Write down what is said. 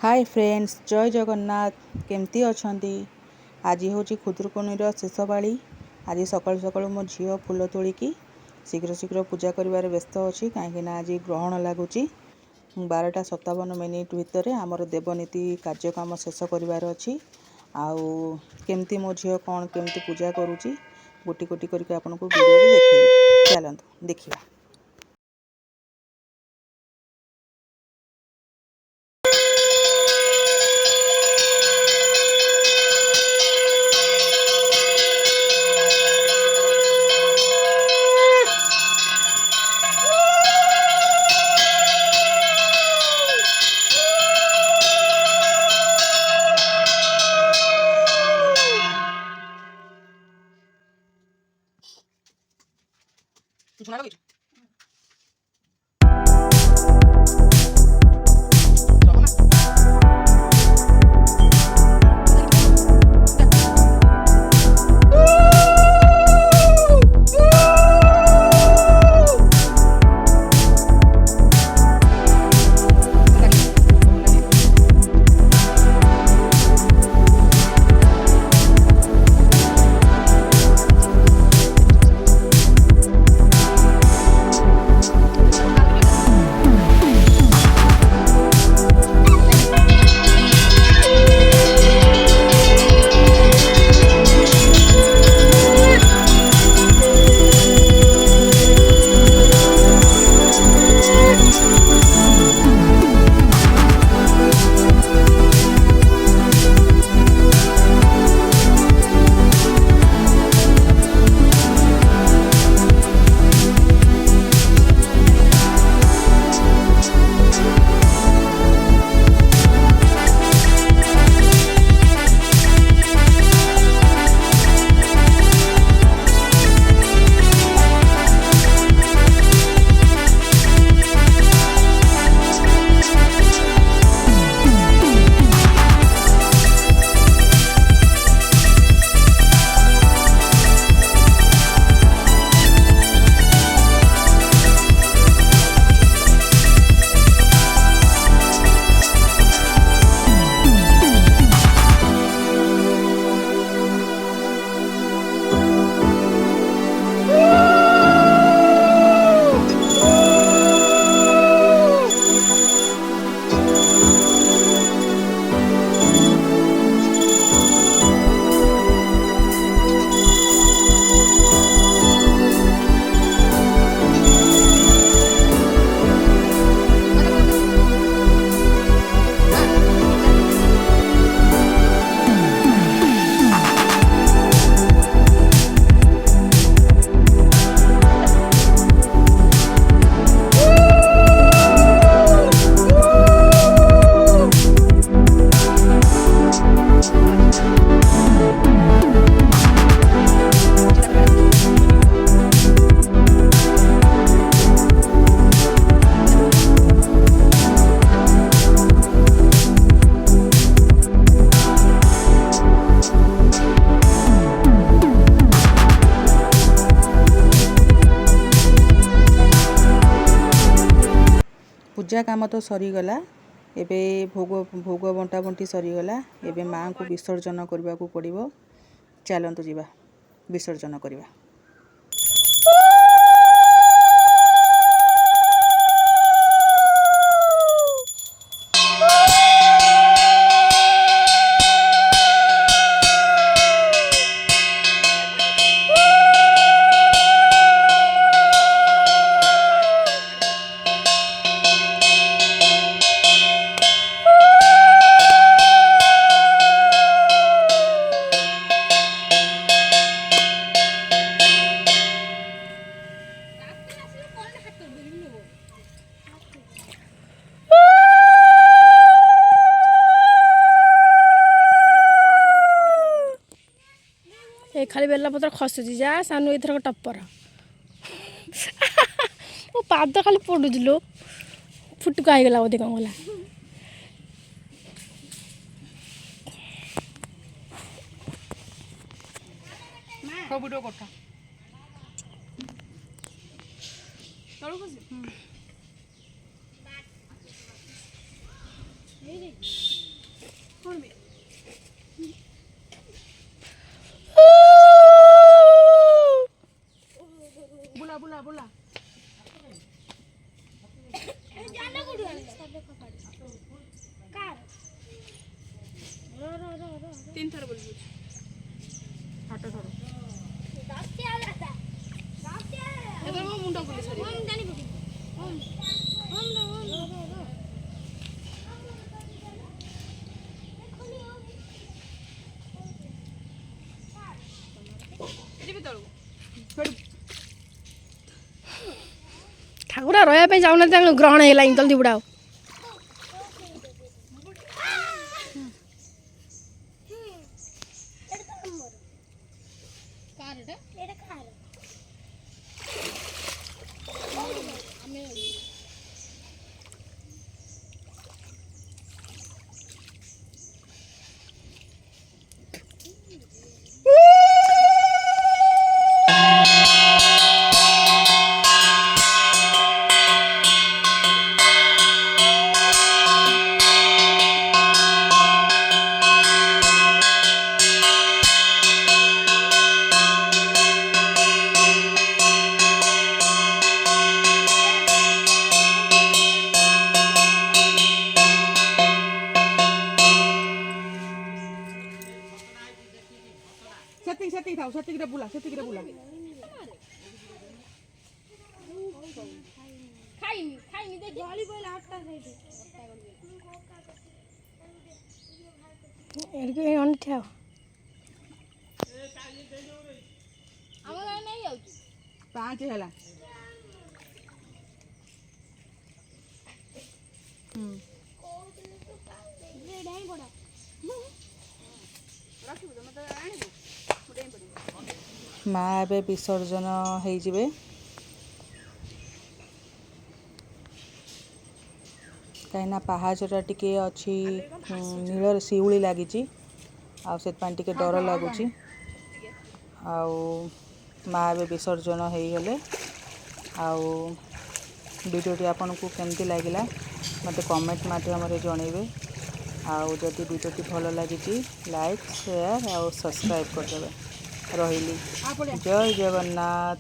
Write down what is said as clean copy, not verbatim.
Hi friends, जय जगन्नाथ। केमती अछंती? आज हूँ खुदुरुकुणीर शेष पाली। आज सकाळु सकाळु मो झील फूल तोलिकी शीघ्र शीघ्र पूजा करिवार व्यस्त अच्छी कहीं आज ग्रहण लगुच 12:57 भितर आमर देवनीति कार्यक्रम शेष करिवार अच्छी। आउ केमती मो झील कौन केमती पूजा करुच्ची गोटी गोटी करके आपनको वीडियो देखिए। चलतु देखिए। सुना लगे पूजा काम तो सरीगला। एबे भोग भोग बंटा बंटी सरीगला। एबे माँ को विसर्जन करने को पड़ो। चलतु जीवा विसर्जन करवा। खाली बेला पत्र खसुची जा सानू एथर टप्पर ओ पाद खाली पड़ुलो फुटुका होगला बोधे कौन गला वीडियो करता 3 ଥର ବୋଲିବୁ ହାଟ ଥର ଏଥର ମୋ ମୁଣ୍ଡ ବୁଲି ସରି ଯିବି ତଳକୁ ଠାକୁର ରହିବା ପାଇଁ ଯାଉନାହାନ୍ତି ତାଙ୍କୁ ଗ୍ରହଣ ହେଇଗଲା ଜଲ୍ଦି ବୁଡ଼ାଅ ସେତିକି ଥାଉ ସେତିକିରେ ବୁଲା ଖାଇନି ଦେଖି ଗଳି ପଇଲା ହଟ୍ଟା ସେଇଠି ଏଡିକି ଅଣ୍ଠିଆ ଆମର ନେଇ ଯାଉଛି 5 ହେଲା ମା ଏବେ ବିସର୍ଜନ ହେଇଯିବେ କାହିଁକିନା ପାହାଚଟା ଟିକେ ଅଛି ନୀଳରେ ଶିଉଳି ଲାଗିଛି ଆଉ ସେଥିପାଇଁ ଟିକେ ଡର ଲାଗୁଛି ଆଉ ମା ଏବେ ବିସର୍ଜନ ହେଇଗଲେ ଆଉ ଭିଡ଼ିଓଟି ଆପଣଙ୍କୁ କେମିତି ଲାଗିଲା ମୋତେ କମେଣ୍ଟ ମାଧ୍ୟମରେ ଜଣେଇବେ ଆଉ ଯଦି ଭିଡ଼ିଓଟି ଭଲ ଲାଗିଛି ଲାଇକ୍ ସେୟାର ଆଉ ସବସ୍କ୍ରାଇବ୍ କରିଦେବେ ରହିଲି ଜୟ ଜଗନ୍ନାଥ।